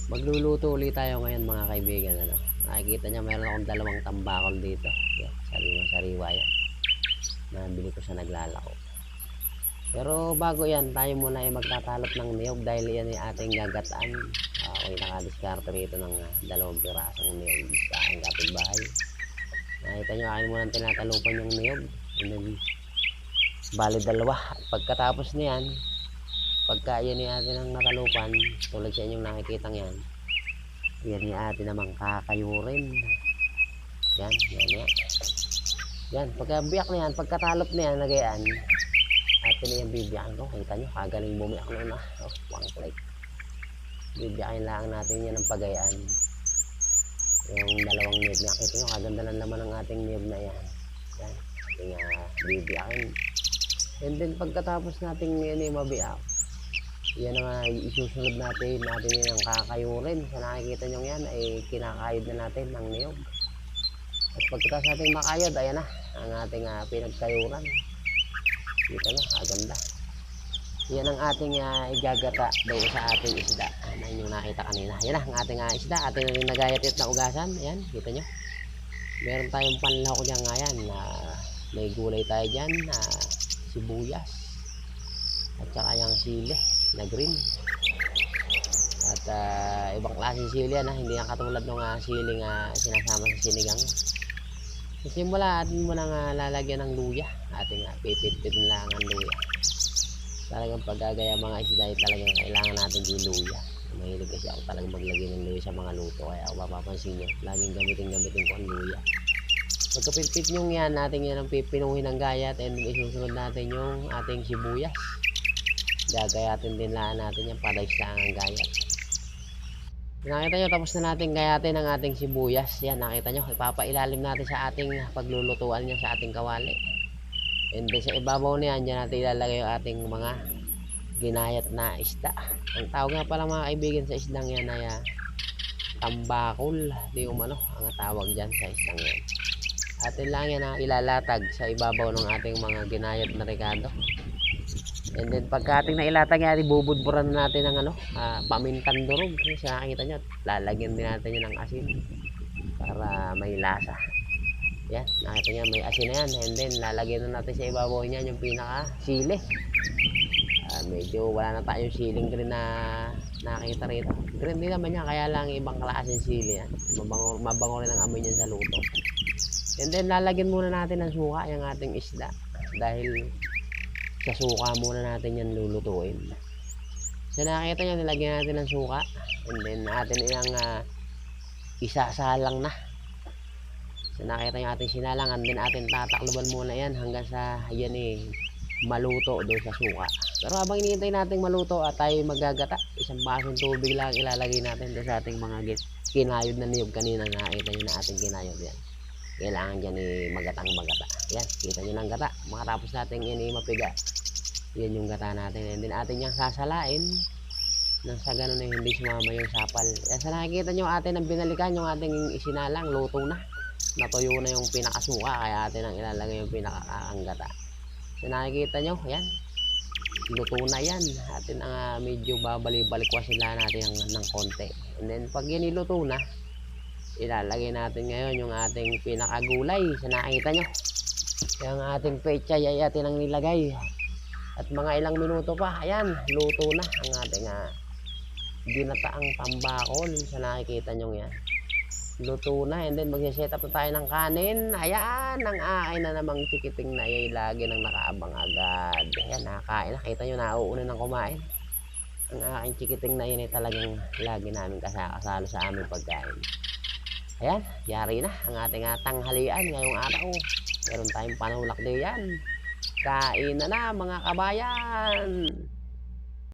Magluluto ulit tayo ngayon mga kaibigan, ano. Nakikita niyo meron akong dalawang tambakol dito. Yan, sariwa-sariwa yan. Nabili ko sa naglalako. Pero bago yan, tayo muna ay magtatalop ng niyog dahil yan ay ating gagataan. Ako'y nakadiskarte rito ng dalawang pirasong niyog sa aking kapitbahay. Nakita niyo akin muna tinatalupan yung niyog. Bali dalawa. At pagkatapos niyan, pagka yan ay atin ang natalupan, tulad sa inyong nakikitang yan, yan ay atin namang kakayurin. Yan. Yan, pagkabiyak na yan, pagkatalop na yan, nagayaan, atin na yung bibiyakin ko. Kita nyo, kagaling bumiyak na na. One click. Bibiyakin lang natin yan ng pagayaan. Yung dalawang niyog na. Kita nyo, kaganda ng laman ng ating niyog na yan. Yan, ating bibiyakin. And then pagkatapos natin yan ay mabiyak, yan ang isusunod natin yung kakayurin. Sa nakikita nyo yan ay kinakayod na natin ng niyog. At pagkatapos natin makayod, ayan na ang ating pinagkayuran. Kita nyo, aganda. Yan ang ating igagata doon sa ating isda na inyong nakita kanina. Yan na ang ating isda, ating nagayatit na ugasan. Ayan, kita nyo, meron tayong panlahok dyan nga yan. May gulay tayo dyan, sibuyas at saka yung sili na green at ibang klaseng sili yan, hindi yan katulad ng siling sinasama sa sinigang. Simula atin mo nang lalagyan ng luya, ating pipitin lang ang luya. Talagang paggagaya mga isda ay talagang kailangan natin yung luya. Mahilig kasi ako talagang maglagay ng luya sa mga luto, kaya ako mapapansin nyo laging gamitin ko ang luya. Pagkapilpit nyo yan, natin yan ang pipinuhin ng gayat, and isusunod natin yung ating sibuyas. Gagayatin din lang natin yan para isang ang gayat. Nakita nyo, tapos na natin gayatin ang ating sibuyas. Yan, nakita nyo, ipapailalim natin sa ating paglulutuan niya sa ating kawali. And then sa ibabaw na yan, dyan natin ilalagay yung ating mga ginayat na isda. Ang tawag nga pala mga kaibigan sa isdang yan ay tambakol. Di umano ang tawag dyan sa isdang yan. Atin lang yan ilalatag sa ibabaw ng ating mga ginayat na rekado. And then pagka ating nailatag yan, ibubudburan natin ng pamintang durog. Kasi nakikita nyo, lalagyan din natin yan ng asin para may lasa. Yan, nakita nyo may asin na yan. And then lalagyan na natin sa ibabaw niyan yung pinaka sili. Medyo wala na tayong siling green na nakita rito. Green din naman yan, kaya lang ibang klaseng sili yan. Mabango rin ang amoy niyan sa luto. And then lalagyan muna natin ng suka yung ating isda, dahil sa suka muna natin yan lulutuin. So nakita nyo, nilagyan natin ng suka, and then natin yung isasalang na. So nakita nyo ating sinalang, and then atin tatakluban muna yan hanggang sa yan maluto doon sa suka. Pero habang hinihintay natin maluto at tayo magagata, isang basong tubig lang ilalagay natin doon sa ating mga kinayod na niyog kanina. Nakita nyo na ating kinayod yan. Kailangan dyan magata. Yan, kita nyo ng gata. Makatapos natin yan mapiga, yan yung gata natin. And then atin yung sasalain nang sa ganun hindi sumama yung sapal. Yan, sa nakikita nyo atin ang binalikan yung ating isinalang, luto na. Natuyo na yung pinakasuka, kaya atin ang ilalagay yung pinakakang gata. So nakikita nyo, yan, luto na yan. Atin ang medyo babalik-balikwasin lang natin ng konti. And then pag yan iluto na, ilalagay natin ngayon yung ating pinakagulay. Sa nakita nyo, yung ating pechay ay atin ang nilagay. At mga ilang minuto pa, ayan, luto na ang ating ginataang tambakol. Sa nakikita nyo yan, luto na. And then magsiset up na tayo ng kanin. Ayan, ang akin na namang tikiting na ay lagi nang nakaabang agad. Ayan, nakakain na. Kita nyo, nauuna ng kumain. Ang aking tikiting na yun ay talagang lagi namin kasakasalo sa aming pagkain. Ayan, yari na ang ating tanghalian ngayong araw. Meron tayong panulak din yan. Kain na mga kabayan.